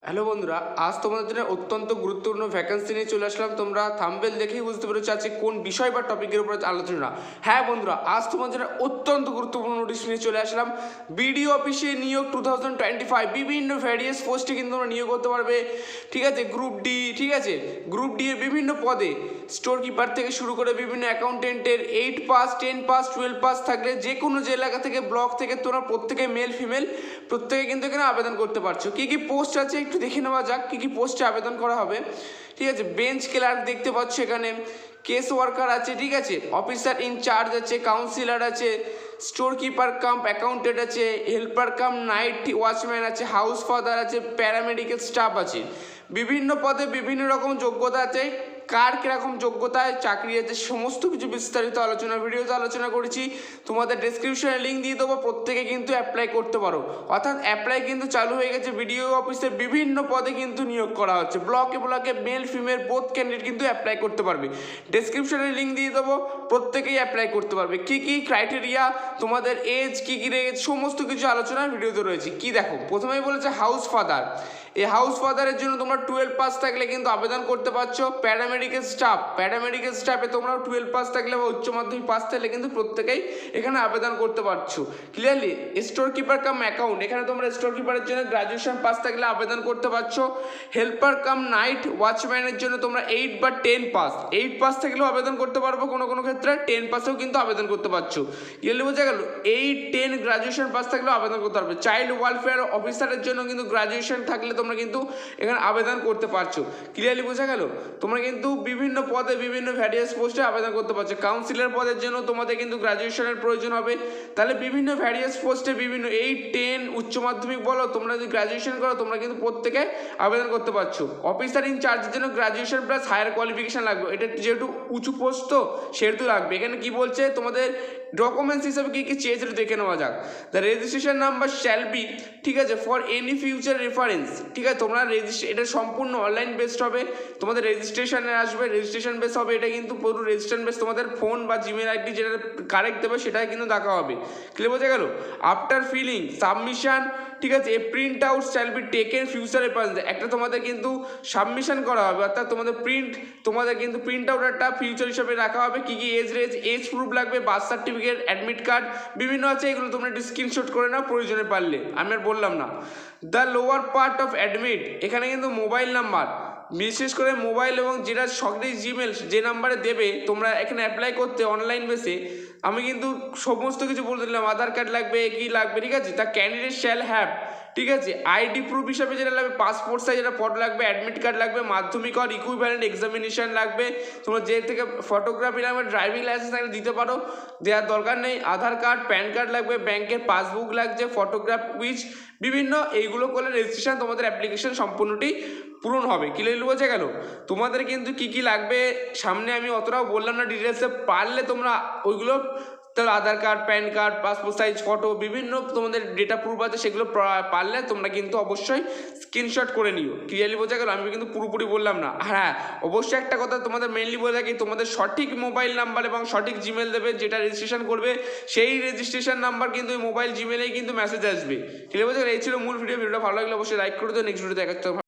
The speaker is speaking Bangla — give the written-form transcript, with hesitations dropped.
হ্যালো বন্ধুরা, আজ তোমাদের জন্য অত্যন্ত গুরুত্বপূর্ণ ভ্যাকেন্সি নিয়ে চলে আসলাম। তোমরা থাম্বনেল দেখেই বুঝতে পেরেছো আজকে কোন বিষয় বা টপিকের উপর আলোচনা। হ্যাঁ বন্ধুরা, আজ তোমাদের জন্য অত্যন্ত গুরুত্বপূর্ণ নোটিশ নিয়ে চলে আসলাম। বিডিও অফিসে নিয়োগ 2025 বিভিন্ন ভ্যারিয়াস পোস্টে কিন্তু তোমরা নিয়োগ করতে পারবে। ঠিক আছে, গ্রুপ ডি, ঠিক আছে, গ্রুপ ডি এর বিভিন্ন পদে স্টোর কিপার থেকে শুরু করে বিভিন্ন অ্যাকাউন্টেন্টের 8 পাস 10 পাস 12 পাস থাকলে যে কোনো যে এলাকা থেকে ব্লক থেকে তোমরা প্রত্যেকে মেল ফিমেল প্রত্যেকে কিন্তু এখানে আবেদন করতে পারছো। কী কী পোস্ট আছে একটু দেখে নেওয়া যাক কী কী পোস্টে আবেদন করা হবে। ঠিক আছে, বেঞ্চ ক্লার্ক দেখতে পাচ্ছ, এখানে কেস ওয়ার্কার আছে, ঠিক আছে, অফিসার ইনচার্জ আছে, কাউন্সিলর আছে, স্টোর কিপার কাম অ্যাকাউন্টেন্ট আছে, হেল্পার কাম নাইট ওয়াচম্যান আছে, হাউস ফাদার আছে, প্যারামেডিক্যাল স্টাফ আছে। বিভিন্ন পদে বিভিন্ন রকম যোগ্যতা আছে। কার কীরকম যোগ্যতায় চাকরি আছে সমস্ত কিছু বিস্তারিত ভিডিওতে আলোচনা করেছি। তোমাদের ডেসক্রিপশনে লিঙ্ক দিয়ে দেবো, প্রত্যেকে কিন্তু অ্যাপ্লাই করতে পারো। অর্থাৎ অ্যাপ্লাই কিন্তু চালু হয়ে গেছে। বিডিও অফিসে বিভিন্ন পদে কিন্তু নিয়োগ করা হচ্ছে। ব্লকে ব্লকে মেল ফিমেল বোথ ক্যান্ডিডেট কিন্তু অ্যাপ্লাই করতে পারবে। ডেসক্রিপশনে লিঙ্ক দিয়ে দেবো, প্রত্যেকেই অ্যাপ্লাই করতে পারবে। কী কী ক্রাইটেরিয়া, তোমাদের এজ কী কী রেখেছে সমস্ত কিছু আলোচনা ভিডিওতে রয়েছে। কি দেখো, প্রথমেই বলেছে হাউস ফাদার। এই হাউস ফাদারের জন্য তোমরা 12 পাস থাকলে কিন্তু আবেদন করতে পারছো। প্যারামেডিক্যাল স্টাফে তোমরা 12 পাস থাকলে বা উচ্চ মাধ্যমিক পাস থাকলে কিন্তু প্রত্যেকেই এখানে আবেদন করতে পারছো। ক্লিয়ারলি, স্টোর কিপার কাম অ্যাকাউন্ট, এখানে তোমরা স্টোর কিপারের জন্য গ্রাজুয়েশন পাস থাকলে আবেদন করতে পারছো। হেল্পার কাম নাইট ওয়াচম্যানের জন্য তোমরা 8 বা 10 পাস, 8 পাস থাকলেও আবেদন করতে পারবো, কোনো কোনো ক্ষেত্রে 10 পাসেও কিন্তু আবেদন করতে পারছো। ক্লিয়ারলি বোঝা গেল, 8 10 গ্রাজুয়েশন পাস থাকলেও আবেদন করতে পারবে। চাইল্ড ওয়েলফেয়ার অফিসারের জন্য কিন্তু গ্রাজুয়েশন থাকলে তোমরা কিন্তু এখানে আবেদন করতে পারছো। ক্লিয়ারলি বোঝা গেল, তোমরা কিন্তু বিভিন্ন পদে বিভিন্ন ভ্যারিয়াস পোস্টে আবেদন করতে পারছো। কাউন্সিলর পদের জন্য তোমাদের কিন্তু গ্রাজুয়েশনের প্রয়োজন হবে। তাহলে বিভিন্ন ভ্যারিয়াস পোস্টে বিভিন্ন 8 10 উচ্চ মাধ্যমিক বলো, তোমরা যদি গ্রাজুয়েশন করো তোমরা কিন্তু প্রত্যেকে আবেদন করতে পারছো। অফিসার ইনচার্জের জন্য গ্রাজুয়েশন প্লাস হায়ার কোয়ালিফিকেশন লাগবে। এটা যেহেতু উঁচু পোস্ট তো সেহেতু লাগবে। এখানে কি বলছে, তোমাদের ডকুমেন্টস হিসাবে কী কী চেয়েছে দেখে নেওয়া যাক। The registration number shall be, ঠিক আছে, ফর এনি ফিউচার রেফারেন্স। ঠিক আছে, তোমরা এটা সম্পূর্ণ অনলাইন বেসড হবে। তোমাদের রেজিস্ট্রেশনে আসবে, রেজিস্ট্রেশন বেস হবে। এটা কিন্তু পুরো রেজিস্ট্রেশন বেস, তোমাদের ফোন বা জিমেল আইডি যেটা কারেক্ট দেবে সেটাই কিন্তু দেখা হবে। ক্লিয়ার বোঝা গেল। আফটার ফিলিং সাবমিশন, ঠিক আছে, a print out shall be taken future reference. একটা তোমাদের কিন্তু সাবমিশন করা হবে, অর্থাৎ তোমাদের কিন্তু প্রিন্ট আউট একটা ফিউচার হিসাবে রাখা হবে। কী কী এজ প্রুফ লাগবে, বার্থ সার্টিফিকেট, অ্যাডমিট কার্ড বিভিন্ন আছে, এগুলো তোমরা একটু স্ক্রিনশট করে নাও প্রয়োজনে পারলে, আমি আর বললাম না। The lower part of admit, এখানে কিন্তু মোবাইল নাম্বার, বিশেষ করে মোবাইল এবং যেটা সরকারি জিমেল যে নাম্বারে দেবে তোমরা এখানে অ্যাপ্লাই করতে অনলাইন বেসে, আমি কিন্তু সমস্ত কিছু বলে দিলাম। আধার কার্ড লাগবে, কি লাগবে, ঠিক আছে। তা ক্যান্ডিডেট শ্যাল হ্যাভ, ঠিক আছে, আইডি প্রুফ হিসাবে যেটা লাগবে পাসপোর্ট সাইজ যেটা ফটো লাগবে, অ্যাডমিট কার্ড লাগবে, মাধ্যমিক আর ইকুইভ্যালেন্ট এক্সামিনেশন লাগবে। তোমরা যে থেকে ফটোগ্রাফি লাগবে, ড্রাইভিং লাইসেন্স থাকলে দিতে পারো, দেওয়ার দরকার নেই। আধার কার্ড, প্যান কার্ড লাগবে, ব্যাংকের পাসবুক লাগছে, ফটোগ্রাফ উইচ বিভিন্ন এইগুলো করলে রেজিস্ট্রেশন তোমাদের অ্যাপ্লিকেশন সম্পূর্ণটি পূরণ হবে। ক্লিয়ারলি বোঝা গেল। তোমাদের কিন্তু কী কী লাগবে সামনে আমি অতটাও বললাম না ডিটেলসে, পারলে তোমরা ওইগুলো তাহলে Aadhaar card, PAN card, passport size photo বিভিন্ন তোমাদের ডেটা প্রুফ আছে, সেগুলো পারলে তোমরা কিন্তু অবশ্যই স্ক্রিনশট করে নিও। ক্লিয়ারলি বোঝা গেল, আমি কিন্তু পুরোপুরি বললাম না। হ্যাঁ, অবশ্যই একটা কথা তোমাদের মেনলি বলে রাখি, তোমাদের সঠিক মোবাইল নাম্বার এবং সঠিক জিমেল দেবে, যেটা রেজিস্ট্রেশন করবে সেই রেজিস্ট্রেশন নাম্বার কিন্তু ওই মোবাইল জিমেলেই কিন্তু মেসেজ আসবে। ক্লিয়ার বোঝা গেল। এই ছিল মূল ভিডিওটা ভালো লাগলে অবশ্যই লাইক করে দিও। নেক্সট ভিডিও দেখাচ্ছি।